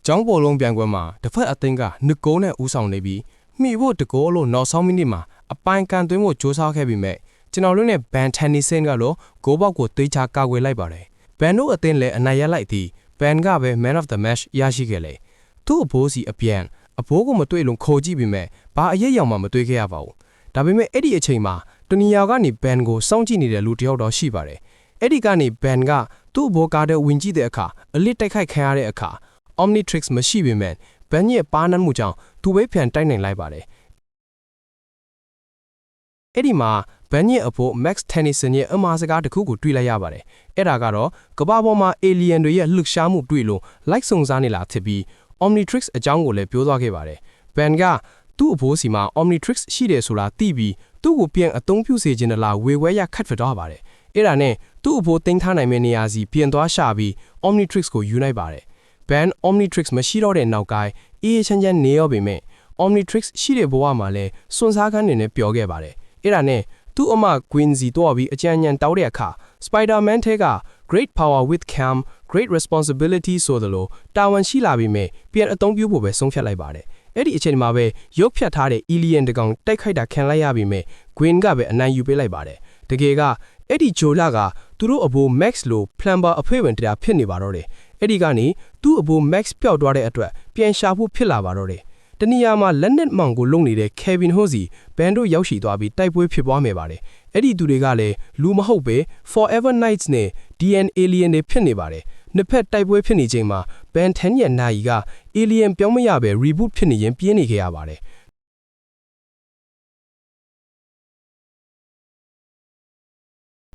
ကျောင်းပေါ်လုံးပြန်ကွယ်မှာတစ်ဖက်အသိန်းကငကိုးနဲ့ဦးဆောင်နေပြီးမိဖို့တကောလို့နောက်ဆုံးမိနစ်မှာအပိုင်ကန်သွင်းဖို့ကြိုးစားခဲ့ပြီးမဲ့ကျွန်တော်တို့နဲ့ဘန်တန်နီဆန်ကတော့ဂိုးပေါက်ကိုသွေးချကာကွယ်လိုက်ပါတယ်ဘန်တို့အသင်းလည်းအနိုင်ရလိုက်သည်ဘန်ကပဲ Man of the Match ရရှိခဲ့လေသူ့အဘိုးစီအပြန်အဘိုးကိုမတွေ့လို့ခေါ်ကြည့်ပြီးမဲ့ဘာအရေးရောက်မှမတွေ့ခဲ့ရပါဘူးဒါပေမဲ့အဲ့ဒီအချိန်မှာတနီယာကနေဘန်ကိုစောင့်ကြည့်နေတဲ့လူတစ်ယောက်တော့ရှိပါတယ်အဲ့ဒီကနေဘန်ကသူ့အဘိုးကားတဲ့ဝင်ကြည့်တဲ့အခါအလစ်တိုက်ခိုက်ခံရတဲ့အခါ Omnitrix မရှိပေမဲ့ဘန်ရဲ့ပါနတ်မှုကြောင့်သူပဲပြန်တိုက်နိုင်လိုက်ပါတယ်အဲ့ဒီမှာဘန်ရဲ့အဖို့ Max Tennyson ရဲ့အမှားစကားတစ်ခုကိုတွေ့လိုက်ရပါတယ်အဲ့ဒါကတော့ကမ္ဘာပေါ်မှာ alien တွေရဲ့လှုပ်ရှားမှုတွေ့လို့ like စုံစားနေလာဖြစ်ပြီး Omnitrix အကြောင်းကိုလည်းပြောသွားခဲ့ပါတယ်ဘန်ကသူ့အဖို့စီမှာ Omnitrix ရှိတယ်ဆိုတာသိပြီးသူ့ကိုပြန်အသုံးပြုစေခြင်းလားဝေဝဲရခတ်ဖြစ်သွားပါတယ်အဲ့ဒါနဲ့သူ့အဖို့တင်ထားနိုင်မယ့်နေရာစီပြန်သွားရှာပြီး Omnitrix ကိုယူလိုက်ပါတယ်ဘန် Omnitrix မရှိတော့တဲ့နောက်ကအေးချမ်းချမ်းနေရောပေမဲ့ Omnitrix ရှိတဲ့ဘဝမှာလည်းစွန့်စားခန်းနေနဲ့ပျော်ခဲ့ပါတယ်အဲ့ဒါနဲ့သူ့အမ Quincy တော့ပြီးအကြံဉာဏ်တောက်တဲ့အခါ Spider-Man ထဲက Great Power with Cam Great Responsibility ဆိုသလိုတာဝန်ရှိလာပြီးမဲ့ပြန်အသုံးပြုဖို့ပဲဆုံးဖြတ်လိုက်ပါတယ်အဲ့ဒီအချိန်မှာပဲရုပ်ဖြတ်ထားတဲ့ Alien တကောင်တိုက်ခိုက်တာခံလိုက်ရပြီးမဲ့ Gwen ကပဲအနိုင်ယူပေးလိုက်ပါတယ်တကယ်ကအဲ့ဒီဂျိုလာကသူတို့အဘိုး Max လို့ Plumber အဖွဲဝင်တရားဖြစ်နေပါတော့တယ်အဲ့ဒီကနေသူ့အဘိုး Max ပျောက်သွားတဲ့အတွက်ပြန်ရှာဖို့ဖြစ်လာပါတော့တယ်တနည်းအားမှာလက်နက်မောင်ကိုလုံနေတဲ့ Kevin ဟိုစီဘန်တို့ရောက်ရှိသွားပြီးတိုက်ပွဲဖြစ်ပွားမယ်ပါတယ်အဲ့ဒီသူတွေကလည်းလူမဟုတ်ပဲ Forever Knights နဲ့ DN Alien တွေဖြစ်နေပါတယ်နှစ်ဖက်တိုက်ပွဲဖြစ်နေချိန်မှာဘန်10ရဲ့နာယီက Alien ပြောင်းမရပဲ reboot ဖြစ်နေရင်ပြင်းနေခဲ့ရပါတယ်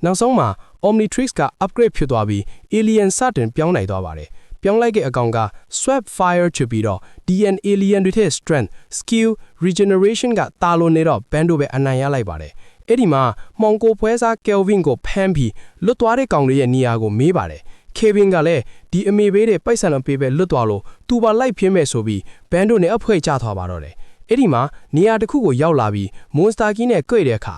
နောက်ဆုံးမှာ Omnitrix က upgrade ဖြစ်သွားပြီး Alien စတင်ပြောင်းနိုင်သွားပါတယ်ပြောင်းလိုက်တဲ့အကောင်က Swap Fire ချပြီးတော့ DN Alien တွေရဲ့ Strength, Skill, Regeneration ကတာလို့နေတော့ဘန်တို့ပဲအနိုင်ရလိုက်ပါတယ်အဲ့ဒီမှာမောင်ကိုဖွဲစား Kelvin ကိုဖမ်းပြီးလွတ်သွားတဲ့ကောင်တွေရဲ့နေရာကိုမေးပါတယ် Kevin ကလည်းဒီအမေဘေးတဲ့ပိုက်ဆံလုံးပေးပဲလွတ်သွားလို့သူပါလိုက်ပြင်းမဲ့ဆိုပြီးဘန်တို့နဲ့အဖွဲကျသွားပါတော့တယ်အဲ့ဒီမှာနေရာတစ်ခုကိုရောက်လာပြီး Monster Key နဲ့တွေ့တဲ့အခါ